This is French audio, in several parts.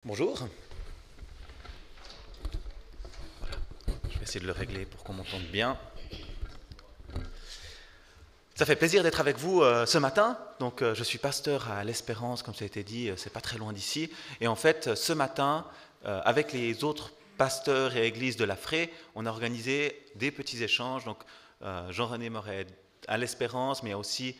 Bonjour. Voilà. Je vais essayer de le régler pour qu'on m'entende bien. Ça fait plaisir d'être avec vous ce matin. Donc, je suis pasteur à l'Espérance, comme ça a été dit, c'est pas très loin d'ici. Et en fait, ce matin, avec les autres pasteurs et églises de la Fraie, on a organisé des petits échanges. Donc, Jean-René Moret à l'Espérance, mais il y a aussi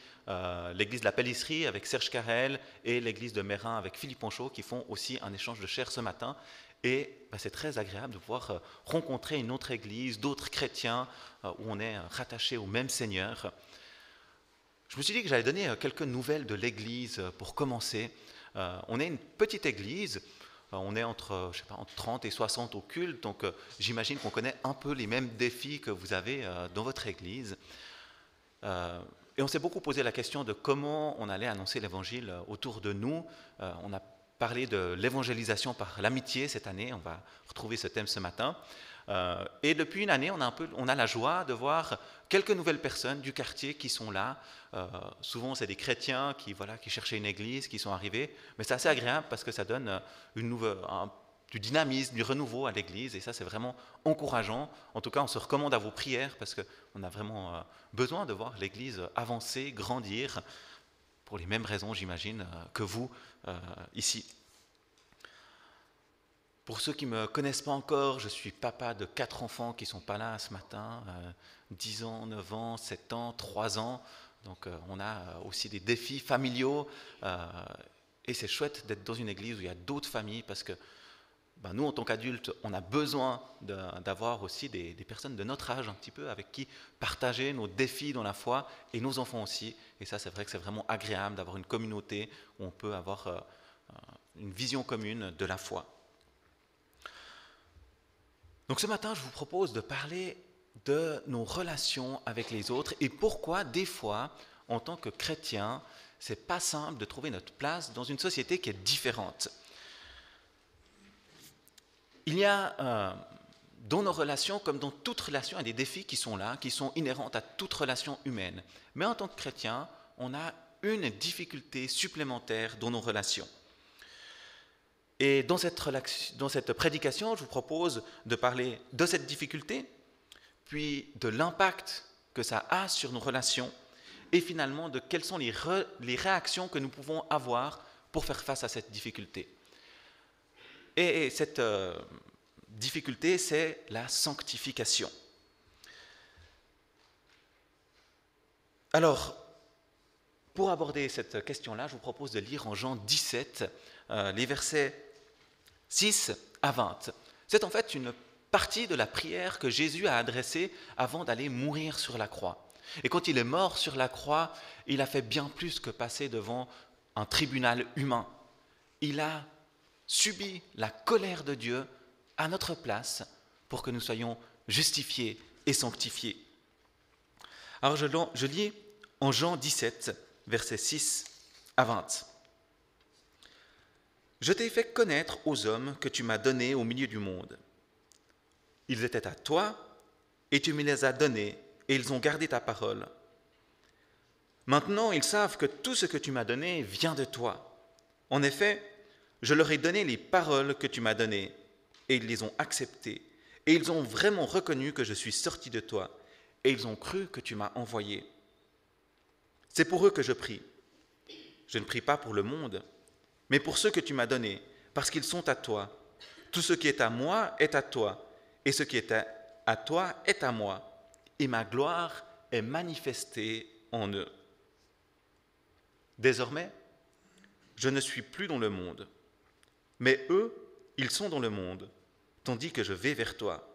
l'église de la Pellisserie avec Serge Carrel et l'église de Mérin avec Philippe Ponchot qui font aussi un échange de chair ce matin. Et c'est très agréable de pouvoir rencontrer une autre église, d'autres chrétiens où on est rattaché au même Seigneur. Je me suis dit que j'allais donner quelques nouvelles de l'église pour commencer. On est une petite église, on est entre 30 et 60 au culte, donc j'imagine qu'on connaît un peu les mêmes défis que vous avez dans votre église. Et on s'est beaucoup posé la question de comment on allait annoncer l'évangile autour de nous. On a parlé de l'évangélisation par l'amitié cette année, on va retrouver ce thème ce matin. Et depuis une année, on a la joie de voir quelques nouvelles personnes du quartier qui sont là. Souvent, c'est des chrétiens qui cherchaient une église, qui sont arrivés. Mais c'est assez agréable parce que ça donne du dynamisme, du renouveau à l'église. Et ça, c'est vraiment encourageant. En tout cas, on se recommande à vos prières parce qu'on a vraiment besoin de voir l'église avancer, grandir, pour les mêmes raisons, j'imagine, que vous ici. Pour ceux qui ne me connaissent pas encore, je suis papa de 4 enfants qui ne sont pas là ce matin, 10 ans, 9 ans, 7 ans, 3 ans. Donc on a aussi des défis familiaux et c'est chouette d'être dans une église où il y a d'autres familles parce que nous, en tant qu'adultes, on a besoin d'avoir aussi des personnes de notre âge un petit peu avec qui partager nos défis dans la foi et nos enfants aussi. Et ça, c'est vrai que c'est vraiment agréable d'avoir une communauté où on peut avoir une vision commune de la foi. Donc ce matin, je vous propose de parler de nos relations avec les autres et pourquoi des fois, en tant que chrétien, c'est pas simple de trouver notre place dans une société qui est différente. Il y a dans nos relations, comme dans toute relation, il y a des défis qui sont là, qui sont inhérents à toute relation humaine. Mais en tant que chrétien, on a une difficulté supplémentaire dans nos relations. Et dans cette prédication, je vous propose de parler de cette difficulté, puis de l'impact que ça a sur nos relations, et finalement de quelles sont les réactions que nous pouvons avoir pour faire face à cette difficulté. Et cette difficulté, c'est la sanctification. Alors, pour aborder cette question-là, je vous propose de lire en Jean 17, les versets 6 à 20. C'est en fait une partie de la prière que Jésus a adressée avant d'aller mourir sur la croix. Et quand il est mort sur la croix, il a fait bien plus que passer devant un tribunal humain. Il a subi la colère de Dieu à notre place pour que nous soyons justifiés et sanctifiés. Alors je lis en Jean 17, versets 6 à 20. Je t'ai fait connaître aux hommes que tu m'as donnés au milieu du monde. Ils étaient à toi, et tu me les as donnés, et ils ont gardé ta parole. Maintenant, ils savent que tout ce que tu m'as donné vient de toi. En effet, je leur ai donné les paroles que tu m'as données, et ils les ont acceptées, et ils ont vraiment reconnu que je suis sorti de toi, et ils ont cru que tu m'as envoyé. C'est pour eux que je prie. Je ne prie pas pour le monde, mais pour ceux que tu m'as donnés, parce qu'ils sont à toi. Tout ce qui est à moi est à toi, et ce qui est à toi est à moi, et ma gloire est manifestée en eux. Désormais, je ne suis plus dans le monde, mais eux, ils sont dans le monde, tandis que je vais vers toi.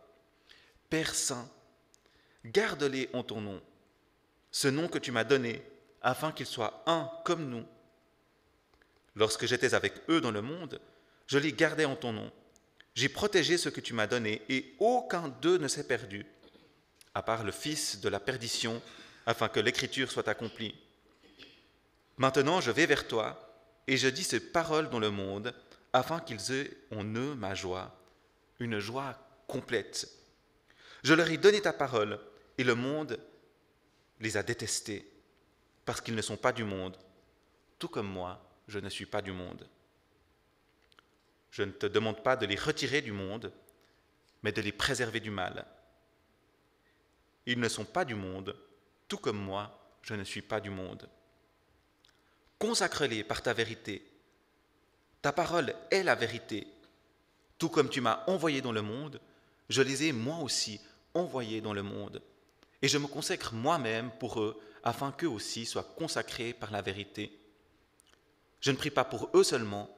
Père Saint, garde-les en ton nom, ce nom que tu m'as donné, afin qu'ils soient un comme nous. Lorsque j'étais avec eux dans le monde, je les gardais en ton nom. J'ai protégé ce que tu m'as donné, et aucun d'eux ne s'est perdu, à part le fils de la perdition, afin que l'écriture soit accomplie. Maintenant, je vais vers toi, et je dis ces paroles dans le monde, afin qu'ils aient en eux ma joie, une joie complète. Je leur ai donné ta parole, et le monde les a détestés, parce qu'ils ne sont pas du monde, tout comme moi, je ne suis pas du monde. Je ne te demande pas de les retirer du monde, mais de les préserver du mal. Ils ne sont pas du monde, tout comme moi, je ne suis pas du monde. Consacre-les par ta vérité. Ta parole est la vérité. Tout comme tu m'as envoyé dans le monde, je les ai moi aussi envoyés dans le monde. Et je me consacre moi-même pour eux, afin qu'eux aussi soient consacrés par la vérité. Je ne prie pas pour eux seulement,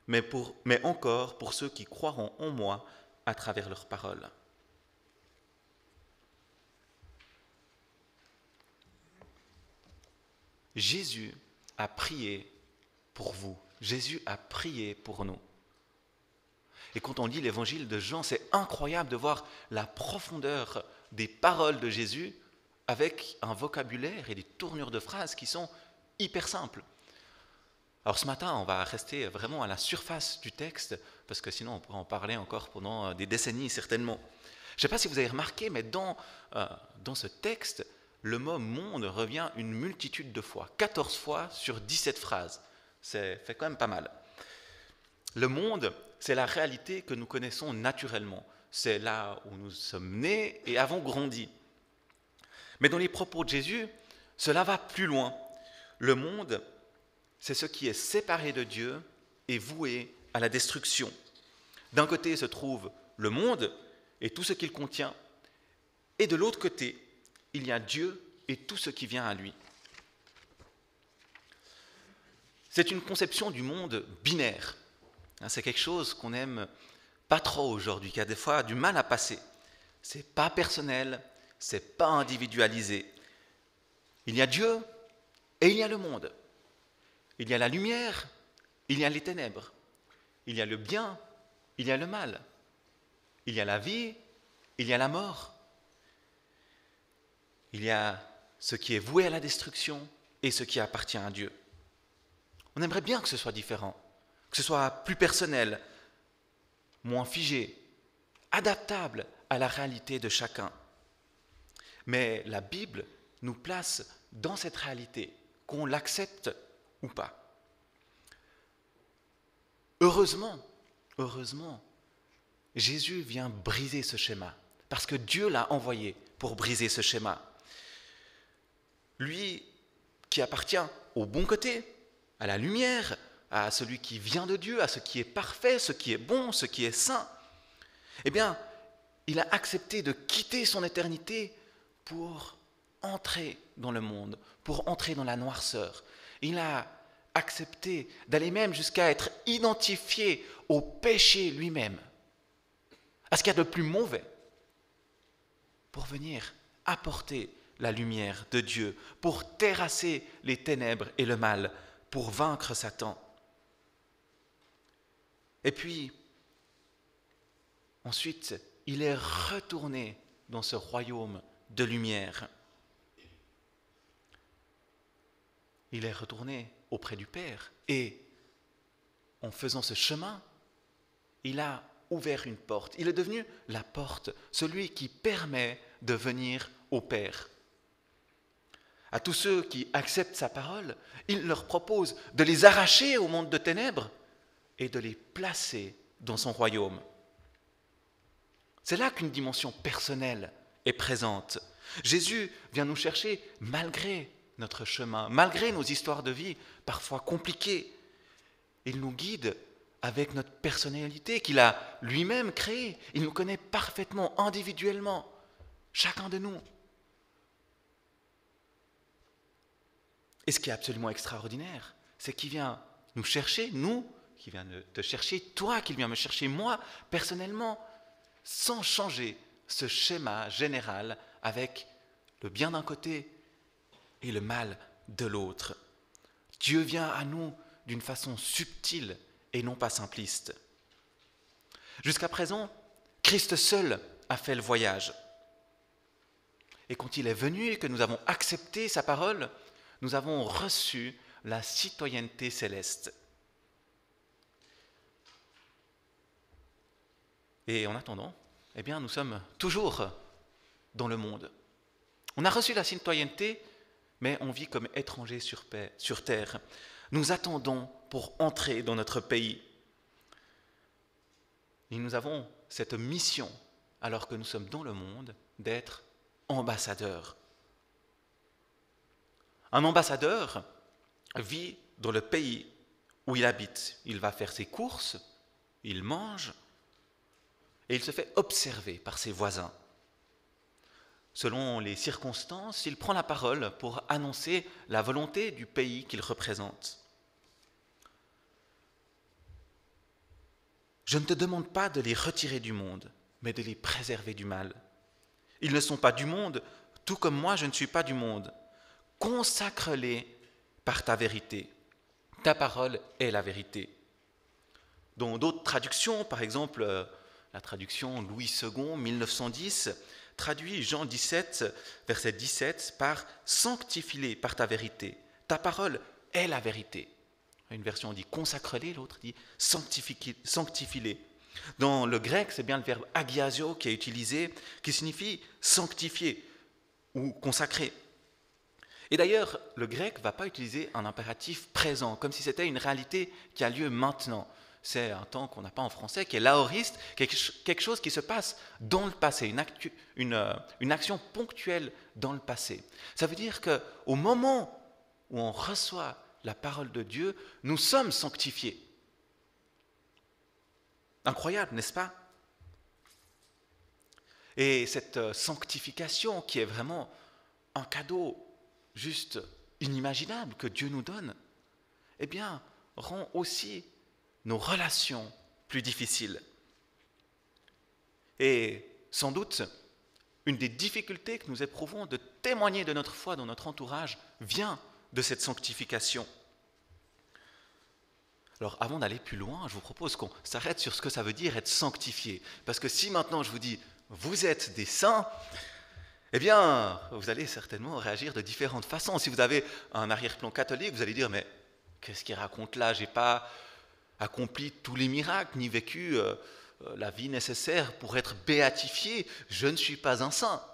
mais encore pour ceux qui croiront en moi à travers leurs paroles. Jésus a prié pour vous. Jésus a prié pour nous. Et quand on lit l'évangile de Jean, c'est incroyable de voir la profondeur des paroles de Jésus avec un vocabulaire et des tournures de phrases qui sont hyper simples. Alors ce matin, on va rester vraiment à la surface du texte, parce que sinon on pourrait en parler encore pendant des décennies certainement. Je ne sais pas si vous avez remarqué, mais dans ce texte, le mot « monde » revient une multitude de fois, 14 fois sur 17 phrases. C'est fait quand même pas mal. Le monde, c'est la réalité que nous connaissons naturellement. C'est là où nous sommes nés et avons grandi. Mais dans les propos de Jésus, cela va plus loin. Le monde, c'est ce qui est séparé de Dieu et voué à la destruction. D'un côté se trouve le monde et tout ce qu'il contient, et de l'autre côté, il y a Dieu et tout ce qui vient à lui. C'est une conception du monde binaire. C'est quelque chose qu'on n'aime pas trop aujourd'hui, qui a des fois du mal à passer. C'est pas personnel, c'est pas individualisé. Il y a Dieu et il y a le monde. Il y a la lumière, il y a les ténèbres. Il y a le bien, il y a le mal. Il y a la vie, il y a la mort. Il y a ce qui est voué à la destruction et ce qui appartient à Dieu. On aimerait bien que ce soit différent, que ce soit plus personnel, moins figé, adaptable à la réalité de chacun. Mais la Bible nous place dans cette réalité, qu'on l'accepte ou pas. Heureusement, Jésus vient briser ce schéma, parce que Dieu l'a envoyé pour briser ce schéma. Lui qui appartient au bon côté, à la lumière, à celui qui vient de Dieu, à ce qui est parfait, ce qui est bon, ce qui est saint, eh bien, il a accepté de quitter son éternité pour entrer dans le monde, pour entrer dans la noirceur. Il a accepté d'aller même jusqu'à être identifié au péché lui-même, à ce qu'il y a de plus mauvais, pour venir apporter la lumière de Dieu, pour terrasser les ténèbres et le mal, pour vaincre Satan. Et puis, ensuite, il est retourné dans ce royaume de lumière. Il est retourné auprès du Père et, en faisant ce chemin, il a ouvert une porte. Il est devenu la porte, celui qui permet de venir au Père. À tous ceux qui acceptent sa parole, il leur propose de les arracher au monde de ténèbres et de les placer dans son royaume. C'est là qu'une dimension personnelle est présente. Jésus vient nous chercher malgré notre chemin, malgré nos histoires de vie parfois compliquées. Il nous guide avec notre personnalité qu'il a lui-même créée. Il nous connaît parfaitement, individuellement, chacun de nous. Et ce qui est absolument extraordinaire, c'est qu'il vient nous chercher, nous, qu'il vient te chercher, toi, qu'il vient me chercher, moi, personnellement, sans changer ce schéma général avec le bien d'un côté et le mal de l'autre. Dieu vient à nous d'une façon subtile et non pas simpliste. Jusqu'à présent, Christ seul a fait le voyage. Et quand il est venu et que nous avons accepté sa parole, nous avons reçu la citoyenneté céleste. Et en attendant, eh bien, nous sommes toujours dans le monde. On a reçu la citoyenneté, mais on vit comme étrangers sur terre. Nous attendons pour entrer dans notre pays. Et nous avons cette mission, alors que nous sommes dans le monde, d'être ambassadeurs. Un ambassadeur vit dans le pays où il habite. Il va faire ses courses, il mange, et il se fait observer par ses voisins. Selon les circonstances, il prend la parole pour annoncer la volonté du pays qu'il représente. Je ne te demande pas de les retirer du monde, mais de les préserver du mal. Ils ne sont pas du monde, tout comme moi je ne suis pas du monde. Consacre-les par ta vérité. Ta parole est la vérité. Dans d'autres traductions, par exemple la traduction Louis II, 1910, traduit Jean 17, verset 17, par « Sanctifie-les par ta vérité ». Ta parole est la vérité. Une version dit « Consacre-les », l'autre dit « Sanctifie-les ». Dans le grec, c'est bien le verbe « agiasio » qui est utilisé, qui signifie « sanctifier » ou « consacrer ». Et d'ailleurs, le grec ne va pas utiliser un impératif présent, comme si c'était une réalité qui a lieu maintenant. C'est un temps qu'on n'a pas en français, qui est l'aoriste, quelque chose qui se passe dans le passé, une action ponctuelle dans le passé. Ça veut dire qu'au moment où on reçoit la parole de Dieu, nous sommes sanctifiés. Incroyable, n'est-ce pas? Et cette sanctification qui est vraiment un cadeau juste inimaginable que Dieu nous donne, eh bien, rend aussi nos relations plus difficiles. Et sans doute, une des difficultés que nous éprouvons de témoigner de notre foi dans notre entourage vient de cette sanctification. Alors, avant d'aller plus loin, je vous propose qu'on s'arrête sur ce que ça veut dire être sanctifié. Parce que si maintenant je vous dis « vous êtes des saints », eh bien, vous allez certainement réagir de différentes façons. Si vous avez un arrière-plan catholique, vous allez dire « mais qu'est-ce qu'il raconte là? Je n'ai pas accompli tous les miracles, ni vécu la vie nécessaire pour être béatifié. Je ne suis pas un saint. »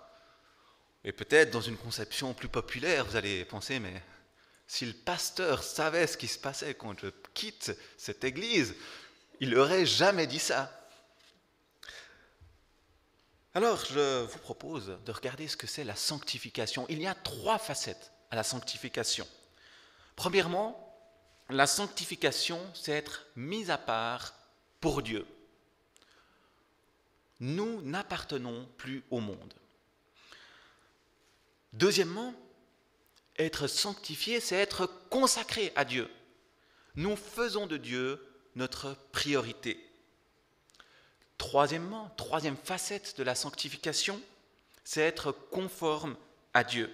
Et peut-être dans une conception plus populaire, vous allez penser « mais si le pasteur savait ce qui se passait quand je quitte cette église, il n'aurait jamais dit ça. » Alors, je vous propose de regarder ce que c'est la sanctification. Il y a 3 facettes à la sanctification. Premièrement, la sanctification, c'est être mis à part pour Dieu. Nous n'appartenons plus au monde. Deuxièmement, être sanctifié, c'est être consacré à Dieu. Nous faisons de Dieu notre priorité. Troisièmement, troisième facette de la sanctification, c'est être conforme à Dieu.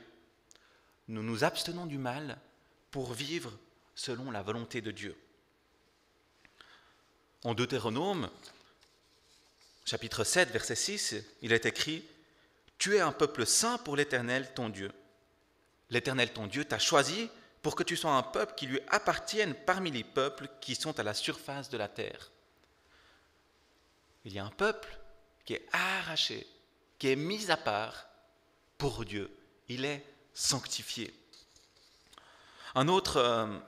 Nous nous abstenons du mal pour vivre selon la volonté de Dieu. En Deutéronome, chapitre 7, verset 6, il est écrit « Tu es un peuple saint pour l'Éternel, ton Dieu. L'Éternel, ton Dieu, t'a choisi pour que tu sois un peuple qui lui appartienne parmi les peuples qui sont à la surface de la terre. » Il y a un peuple qui est arraché, qui est mis à part pour Dieu. Il est sanctifié. Un autre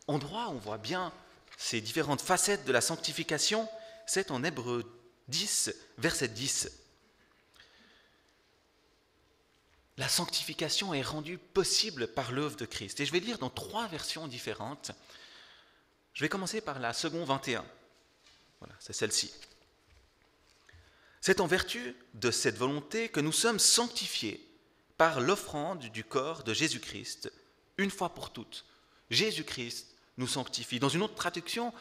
endroit où on voit bien ces différentes facettes de la sanctification, c'est en Hébreux 10, verset 10. La sanctification est rendue possible par l'œuvre de Christ. Et je vais lire dans 3 versions différentes. Je vais commencer par la seconde 21. Voilà, c'est celle-ci. C'est en vertu de cette volonté que nous sommes sanctifiés par l'offrande du corps de Jésus-Christ, une fois pour toutes. Jésus-Christ nous sanctifie. Dans une autre traduction,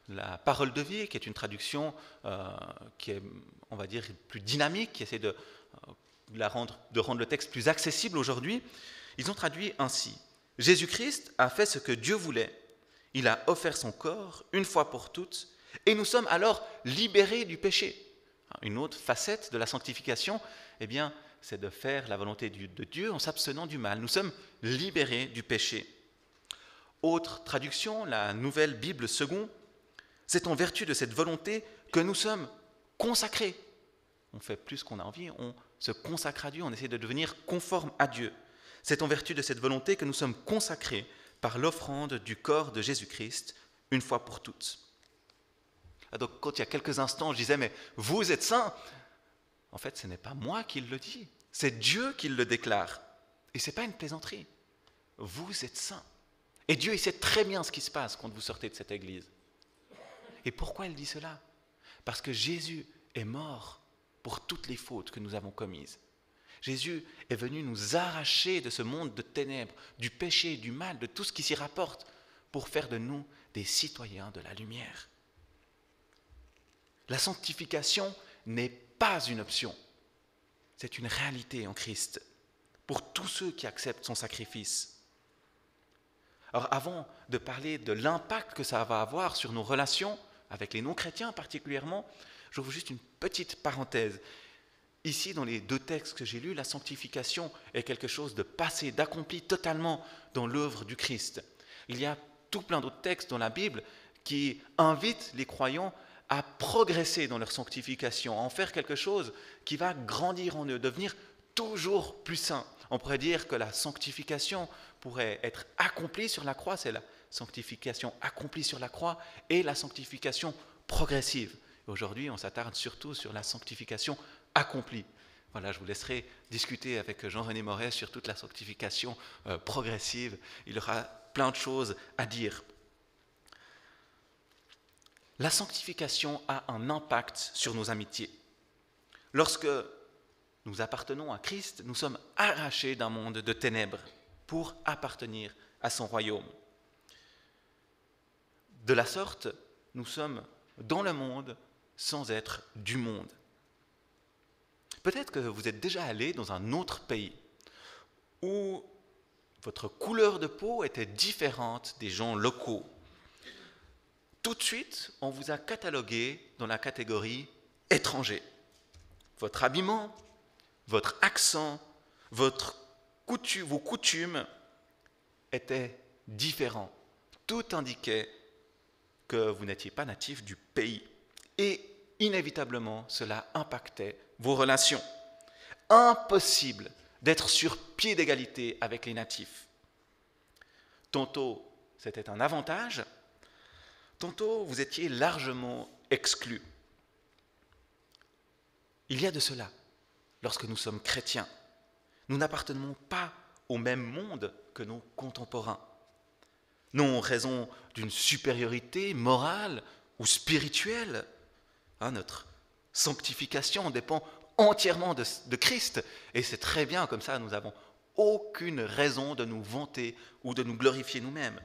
la Parole de vie, qui est une traduction qui est, on va dire, plus dynamique, qui essaie de rendre le texte plus accessible aujourd'hui, ils ont traduit ainsi. Jésus-Christ a fait ce que Dieu voulait. Il a offert son corps une fois pour toutes, et nous sommes alors libérés du péché. Une autre facette de la sanctification, eh bien, c'est de faire la volonté de Dieu en s'abstenant du mal. Nous sommes libérés du péché. Autre traduction, la Nouvelle Bible Second, c'est en vertu de cette volonté que nous sommes consacrés. On fait plus qu'on a envie, on se consacre à Dieu, on essaie de devenir conforme à Dieu. C'est en vertu de cette volonté que nous sommes consacrés par l'offrande du corps de Jésus-Christ, une fois pour toutes. Donc quand il y a quelques instants, je disais, mais vous êtes saints, en fait, ce n'est pas moi qui le dis, c'est Dieu qui le déclare. Et ce n'est pas une plaisanterie. Vous êtes saints. Et Dieu, il sait très bien ce qui se passe quand vous sortez de cette église. Et pourquoi il dit cela? Parce que Jésus est mort pour toutes les fautes que nous avons commises. Jésus est venu nous arracher de ce monde de ténèbres, du péché, du mal, de tout ce qui s'y rapporte, pour faire de nous des citoyens de la lumière. La sanctification n'est pas une option, c'est une réalité en Christ, pour tous ceux qui acceptent son sacrifice. Alors avant de parler de l'impact que ça va avoir sur nos relations, avec les non-chrétiens particulièrement, j'ouvre juste une petite parenthèse. Ici, dans les 2 textes que j'ai lus, la sanctification est quelque chose de passé, d'accompli totalement dans l'œuvre du Christ. Il y a tout plein d'autres textes dans la Bible qui invitent les croyants à progresser dans leur sanctification, à en faire quelque chose qui va grandir en eux, devenir toujours plus saint. On pourrait dire que la sanctification pourrait être accomplie sur la croix, c'est la sanctification accomplie sur la croix et la sanctification progressive. Aujourd'hui, on s'attarde surtout sur la sanctification accomplie. Voilà, je vous laisserai discuter avec Jean-René Moret sur toute la sanctification progressive. Il y aura plein de choses à dire. La sanctification a un impact sur nos amitiés. Lorsque nous appartenons à Christ, nous sommes arrachés d'un monde de ténèbres pour appartenir à son royaume. De la sorte, nous sommes dans le monde sans être du monde. Peut-être que vous êtes déjà allé dans un autre pays où votre couleur de peau était différente des gens locaux. Tout de suite, on vous a catalogué dans la catégorie étranger. Votre habillement, votre accent, vos coutumes étaient différents. Tout indiquait que vous n'étiez pas natif du pays. Et inévitablement, cela impactait vos relations. Impossible d'être sur pied d'égalité avec les natifs. Tantôt, c'était un avantage, tantôt, vous étiez largement exclus. Il y a de cela, lorsque nous sommes chrétiens. Nous n'appartenons pas au même monde que nos contemporains. Non en raison d'une supériorité morale ou spirituelle. Notre sanctification dépend entièrement de Christ. Et c'est très bien, comme ça, nous n'avons aucune raison de nous vanter ou de nous glorifier nous-mêmes.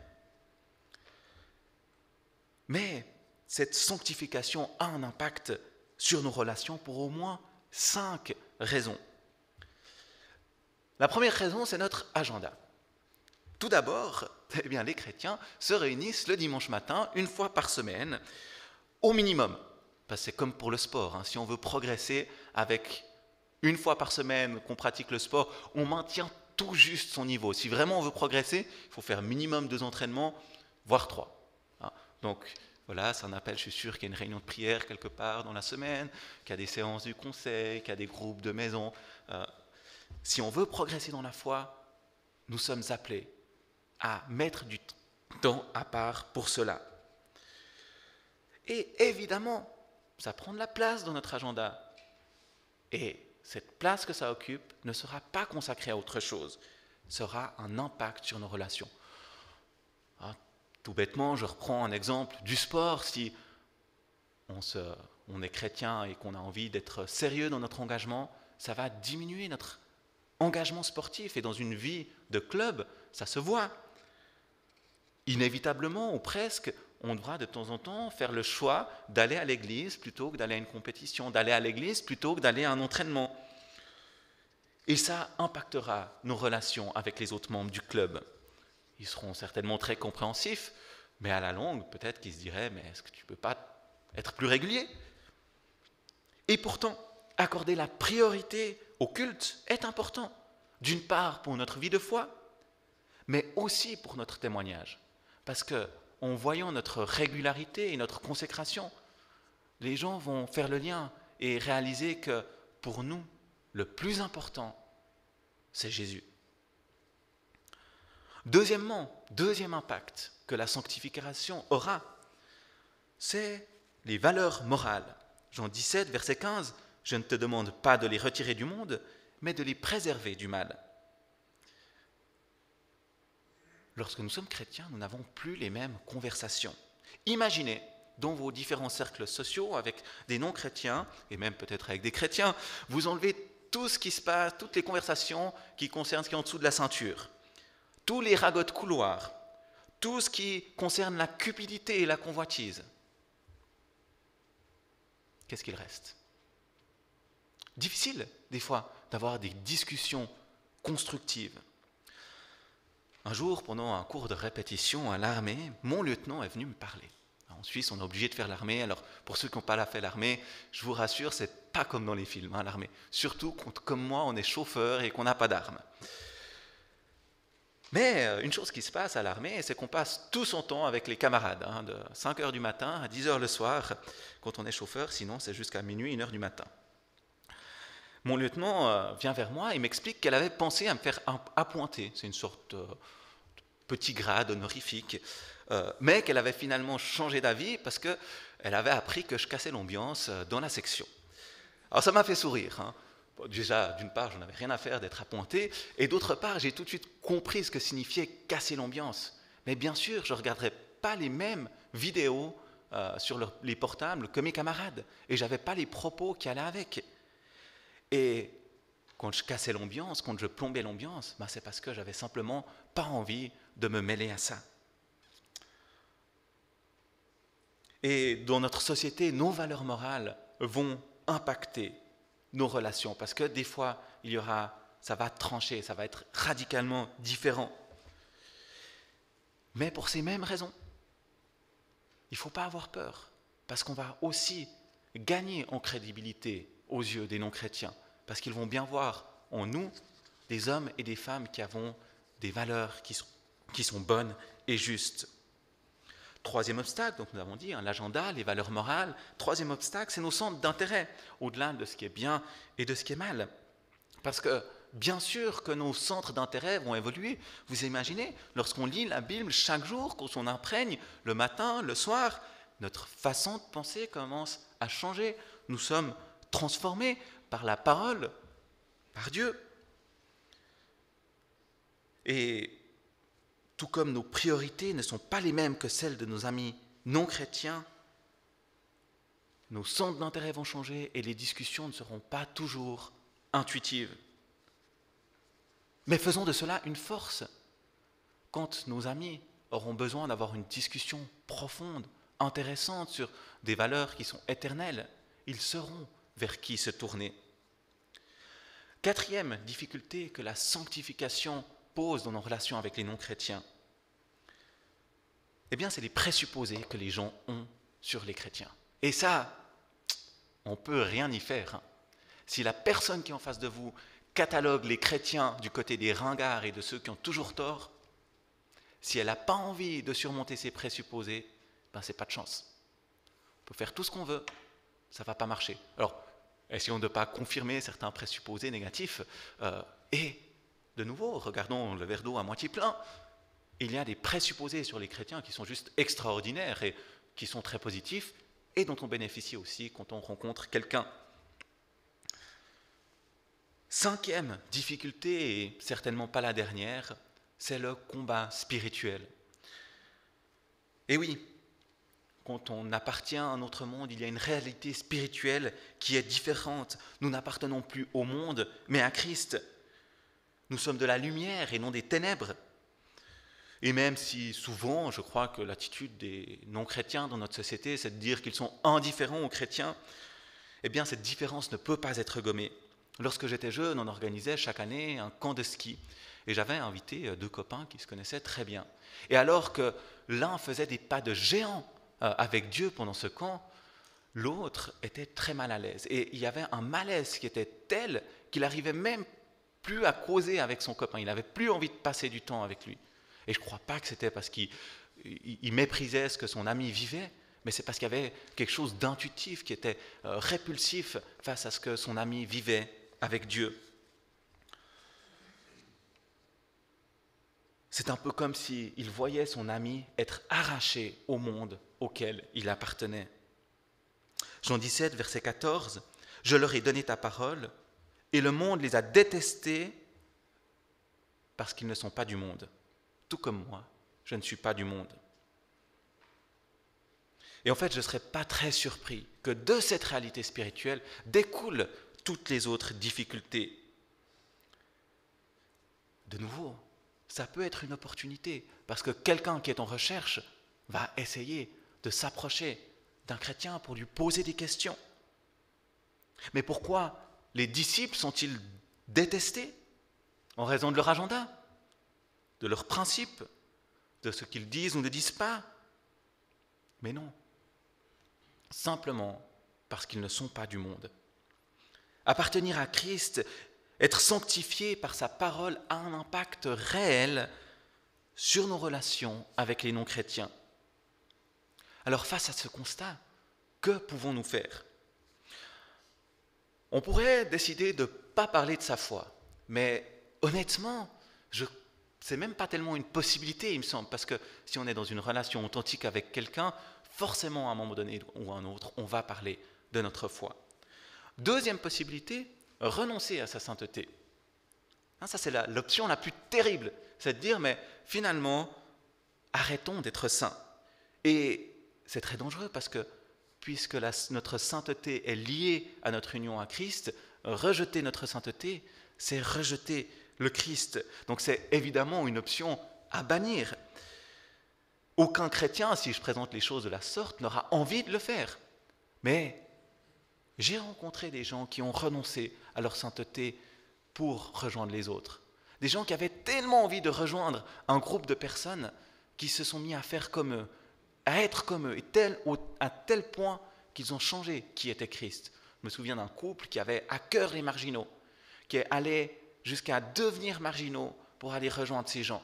Mais cette sanctification a un impact sur nos relations pour au moins 5 raisons. La première raison, c'est notre agenda. Tout d'abord, les chrétiens se réunissent le dimanche matin, 1 fois par semaine, au minimum. Parce que c'est comme pour le sport, si on veut progresser avec 1 fois par semaine qu'on pratique le sport, on maintient tout juste son niveau. Si vraiment on veut progresser, il faut faire minimum 2 entraînements, voire 3. Donc voilà, c'est un appel, je suis sûr qu'il y a une réunion de prière quelque part dans la semaine, qu'il y a des séances du conseil, qu'il y a des groupes de maison. Si on veut progresser dans la foi, nous sommes appelés à mettre du temps à part pour cela. Et évidemment, ça prend de la place dans notre agenda. Et cette place que ça occupe ne sera pas consacrée à autre chose, sera un impact sur nos relations. Tout bêtement, je reprends un exemple du sport. Si on est chrétien et qu'on a envie d'être sérieux dans notre engagement, ça va diminuer notre engagement sportif. Et dans une vie de club, ça se voit. Inévitablement, ou presque, on devra de temps en temps faire le choix d'aller à l'église plutôt que d'aller à une compétition, d'aller à l'église plutôt que d'aller à un entraînement. Et ça impactera nos relations avec les autres membres du club. Ils seront certainement très compréhensifs, mais à la longue, peut-être qu'ils se diraient « mais est-ce que tu ne peux pas être plus régulier ?» Et pourtant, accorder la priorité au culte est important, d'une part pour notre vie de foi, mais aussi pour notre témoignage. Parce qu'en voyant notre régularité et notre consécration, les gens vont faire le lien et réaliser que pour nous, le plus important, c'est Jésus. Deuxièmement, deuxième impact que la sanctification aura, c'est les valeurs morales. Jean 17, verset 15, « Je ne te demande pas de les retirer du monde, mais de les préserver du mal. » Lorsque nous sommes chrétiens, nous n'avons plus les mêmes conversations. Imaginez, dans vos différents cercles sociaux, avec des non-chrétiens, et même peut-être avec des chrétiens, vous enlevez tout ce qui se passe, toutes les conversations qui concernent ce qui est en dessous de la ceinture, tous les ragots de couloir, tout ce qui concerne la cupidité et la convoitise. Qu'est-ce qu'il reste ? Difficile, des fois, d'avoir des discussions constructives. Un jour, pendant un cours de répétition à l'armée, mon lieutenant est venu me parler. En Suisse, on est obligé de faire l'armée. Alors, pour ceux qui n'ont pas fait l'armée, je vous rassure, c'est pas comme dans les films, l'armée. Surtout quand, comme moi, on est chauffeur et qu'on n'a pas d'armes. Mais une chose qui se passe à l'armée, c'est qu'on passe tout son temps avec les camarades, de 5h du matin à 10h le soir, quand on est chauffeur, sinon c'est jusqu'à minuit, 1h du matin. Mon lieutenant vient vers moi et m'explique qu'elle avait pensé à me faire appointer. C'est une sorte de petit grade honorifique, mais qu'elle avait finalement changé d'avis parce qu'elle avait appris que je cassais l'ambiance dans la section. Alors ça m'a fait sourire. Bon, déjà, d'une part, je n'avais rien à faire d'être appointé, et d'autre part, j'ai tout de suite compris ce que signifiait casser l'ambiance. Mais bien sûr, je ne regarderais pas les mêmes vidéos sur les portables que mes camarades, et je n'avais pas les propos qui allaient avec. Et quand je cassais l'ambiance, quand je plombais l'ambiance, c'est parce que j'avais simplement pas envie de me mêler à ça. Et dans notre société, nos valeurs morales vont impacter nos relations, parce que des fois, ça va trancher, ça va être radicalement différent. Mais pour ces mêmes raisons, il ne faut pas avoir peur, parce qu'on va aussi gagner en crédibilité aux yeux des non-chrétiens, parce qu'ils vont bien voir en nous des hommes et des femmes qui avons des valeurs qui sont bonnes et justes. Troisième obstacle, donc nous avons dit, l'agenda, les valeurs morales. Troisième obstacle, c'est nos centres d'intérêt, au-delà de ce qui est bien et de ce qui est mal. Parce que, bien sûr que nos centres d'intérêt vont évoluer. Vous imaginez, lorsqu'on lit la Bible chaque jour, quand on imprègne, le matin, le soir, notre façon de penser commence à changer. Nous sommes transformés par la parole, par Dieu. Et tout comme nos priorités ne sont pas les mêmes que celles de nos amis non chrétiens, nos centres d'intérêt vont changer et les discussions ne seront pas toujours intuitives. Mais faisons de cela une force. Quand nos amis auront besoin d'avoir une discussion profonde, intéressante sur des valeurs qui sont éternelles, ils sauront vers qui se tourner. Quatrième difficulté que la sanctification pose dans nos relations avec les non-chrétiens, c'est les présupposés que les gens ont sur les chrétiens. Et ça, on ne peut rien y faire. Si la personne qui est en face de vous catalogue les chrétiens du côté des ringards et de ceux qui ont toujours tort, si elle n'a pas envie de surmonter ces présupposés, c'est pas de chance. On peut faire tout ce qu'on veut, ça ne va pas marcher. Alors, essayons de ne pas confirmer certains présupposés négatifs. Et, de nouveau, regardons le verre d'eau à moitié plein. Il y a des présupposés sur les chrétiens qui sont juste extraordinaires et qui sont très positifs et dont on bénéficie aussi quand on rencontre quelqu'un. Cinquième difficulté, et certainement pas la dernière, c'est le combat spirituel. Et oui, quand on appartient à un autre monde, il y a une réalité spirituelle qui est différente. Nous n'appartenons plus au monde, mais à Christ. Nous sommes de la lumière et non des ténèbres. Et même si souvent, je crois que l'attitude des non-chrétiens dans notre société, c'est de dire qu'ils sont indifférents aux chrétiens, cette différence ne peut pas être gommée. Lorsque j'étais jeune, on organisait chaque année un camp de ski. Et j'avais invité 2 copains qui se connaissaient très bien. Et alors que l'un faisait des pas de géant avec Dieu pendant ce camp, l'autre était très mal à l'aise. Et il y avait un malaise qui était tel qu'il n'arrivait même plus à causer avec son copain. Il n'avait plus envie de passer du temps avec lui. Et je ne crois pas que c'était parce qu'il méprisait ce que son ami vivait, mais c'est parce qu'il y avait quelque chose d'intuitif qui était répulsif face à ce que son ami vivait avec Dieu. C'est un peu comme s'il voyait son ami être arraché au monde auquel il appartenait. Jean 17, verset 14, « Je leur ai donné ta parole, et le monde les a détestés parce qu'ils ne sont pas du monde. Tout comme moi, je ne suis pas du monde. » Et en fait, je ne serais pas très surpris que de cette réalité spirituelle découlent toutes les autres difficultés. De nouveau, ça peut être une opportunité, parce que quelqu'un qui est en recherche va essayer de s'approcher d'un chrétien pour lui poser des questions. Mais pourquoi les disciples sont-ils détestés? En raison de leur agenda, de leurs principes, de ce qu'ils disent ou ne disent pas? Mais non, simplement parce qu'ils ne sont pas du monde. Appartenir à Christ, être sanctifié par sa parole a un impact réel sur nos relations avec les non-chrétiens. Alors face à ce constat, que pouvons-nous faire? On pourrait décider de ne pas parler de sa foi, mais honnêtement, c'est même pas tellement une possibilité, il me semble, parce que si on est dans une relation authentique avec quelqu'un, forcément à un moment donné ou à un autre, on va parler de notre foi. Deuxième possibilité, renoncer à sa sainteté. Ça, c'est l'option la plus terrible, c'est de dire, mais finalement, arrêtons d'être saints. Et c'est très dangereux parce que, puisque notre sainteté est liée à notre union à Christ, rejeter notre sainteté, c'est rejeter le Christ. Donc c'est évidemment une option à bannir. Aucun chrétien, si je présente les choses de la sorte, n'aura envie de le faire. Mais j'ai rencontré des gens qui ont renoncé à leur sainteté pour rejoindre les autres. Des gens qui avaient tellement envie de rejoindre un groupe de personnes qui se sont mis à faire comme eux, à être comme eux, et à tel point qu'ils ont changé qui était Christ. Je me souviens d'un couple qui avait à cœur les marginaux, qui allait jusqu'à devenir marginaux pour aller rejoindre ces gens.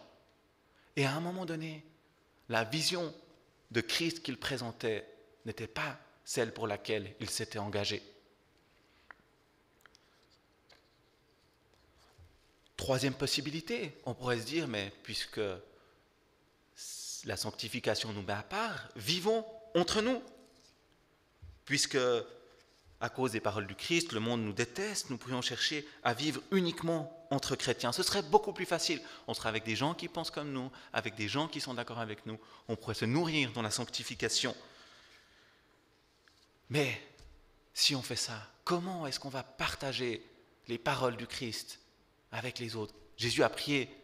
Et à un moment donné, la vision de Christ qu'il présentait n'était pas celle pour laquelle il s'était engagé. Troisième possibilité, on pourrait se dire, mais puisque la sanctification nous met à part, vivons entre nous. Puisque, à cause des paroles du Christ, le monde nous déteste, nous pourrions chercher à vivre uniquement entre chrétiens. Ce serait beaucoup plus facile. On serait avec des gens qui pensent comme nous, avec des gens qui sont d'accord avec nous. On pourrait se nourrir dans la sanctification. Mais si on fait ça, comment est-ce qu'on va partager les paroles du Christ avec les autres? Jésus a prié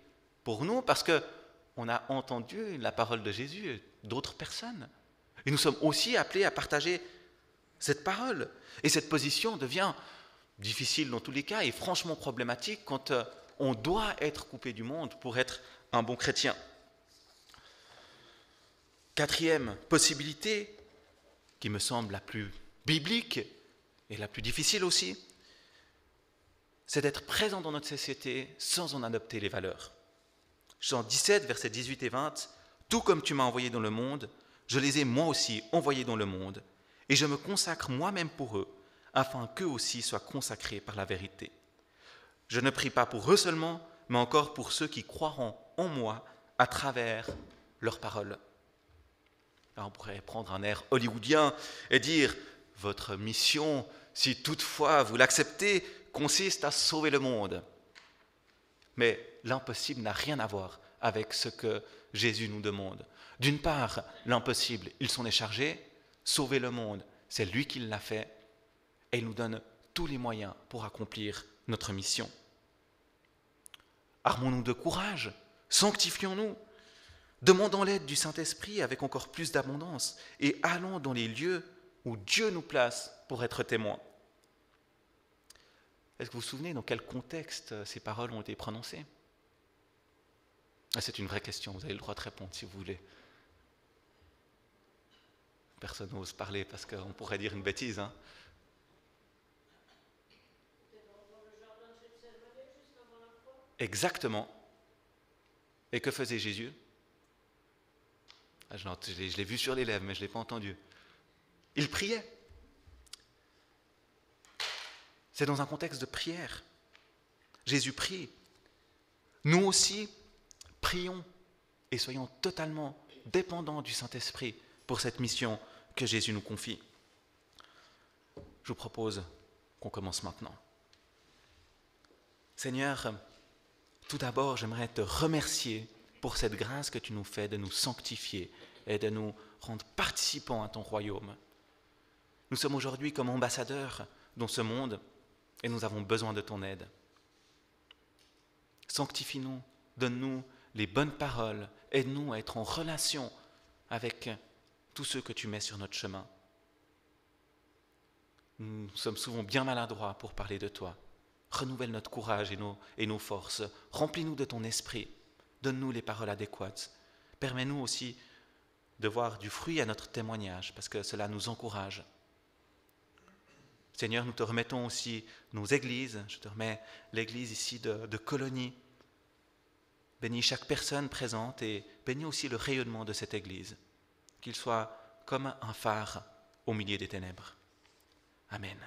pour nous parce qu'on a entendu la parole de Jésus d'autres personnes. Et nous sommes aussi appelés à partager cette parole. Et cette position devient difficile dans tous les cas et franchement problématique quand on doit être coupé du monde pour être un bon chrétien. Quatrième possibilité, qui me semble la plus biblique et la plus difficile aussi, c'est d'être présent dans notre société sans en adopter les valeurs. Jean 17, versets 18 et 20, « Tout comme tu m'as envoyé dans le monde, je les ai moi aussi envoyés dans le monde, et je me consacre moi-même pour eux, afin qu'eux aussi soient consacrés par la vérité. Je ne prie pas pour eux seulement, mais encore pour ceux qui croiront en moi à travers leurs paroles. » Alors on pourrait prendre un air hollywoodien et dire « Votre mission, si toutefois vous l'acceptez, consiste à sauver le monde. » Mais l'impossible n'a rien à voir avec ce que Jésus nous demande. D'une part, l'impossible, il s'en est chargé, sauver le monde, c'est lui qui l'a fait, et il nous donne tous les moyens pour accomplir notre mission. Armons-nous de courage, sanctifions-nous, demandons l'aide du Saint-Esprit avec encore plus d'abondance, et allons dans les lieux où Dieu nous place pour être témoins. Est-ce que vous vous souvenez dans quel contexte ces paroles ont été prononcées? C'est une vraie question, vous avez le droit de répondre si vous voulez. Personne n'ose parler parce qu'on pourrait dire une bêtise. Hein. Exactement. Et que faisait Jésus? Je l'ai vu sur les lèvres, mais je ne l'ai pas entendu. Il priait. C'est dans un contexte de prière. Jésus prie. Nous aussi, prions et soyons totalement dépendants du Saint-Esprit pour cette mission que Jésus nous confie. je vous propose qu'on commence maintenant. Seigneur, tout d'abord, j'aimerais te remercier pour cette grâce que tu nous fais de nous sanctifier et de nous rendre participants à ton royaume. Nous sommes aujourd'hui comme ambassadeurs dans ce monde et nous avons besoin de ton aide. Sanctifie-nous, donne-nous les bonnes paroles, aide-nous à être en relation avec tous ceux que tu mets sur notre chemin. Nous sommes souvent bien maladroits pour parler de toi. Renouvelle notre courage et nos forces. Remplis-nous de ton esprit. Donne-nous les paroles adéquates. Permets-nous aussi de voir du fruit à notre témoignage, parce que cela nous encourage. Seigneur, nous te remettons aussi nos églises. Je te remets l'église ici de Colonie. Bénis chaque personne présente et bénis aussi le rayonnement de cette église. Qu'il soit comme un phare au milieu des ténèbres. Amen.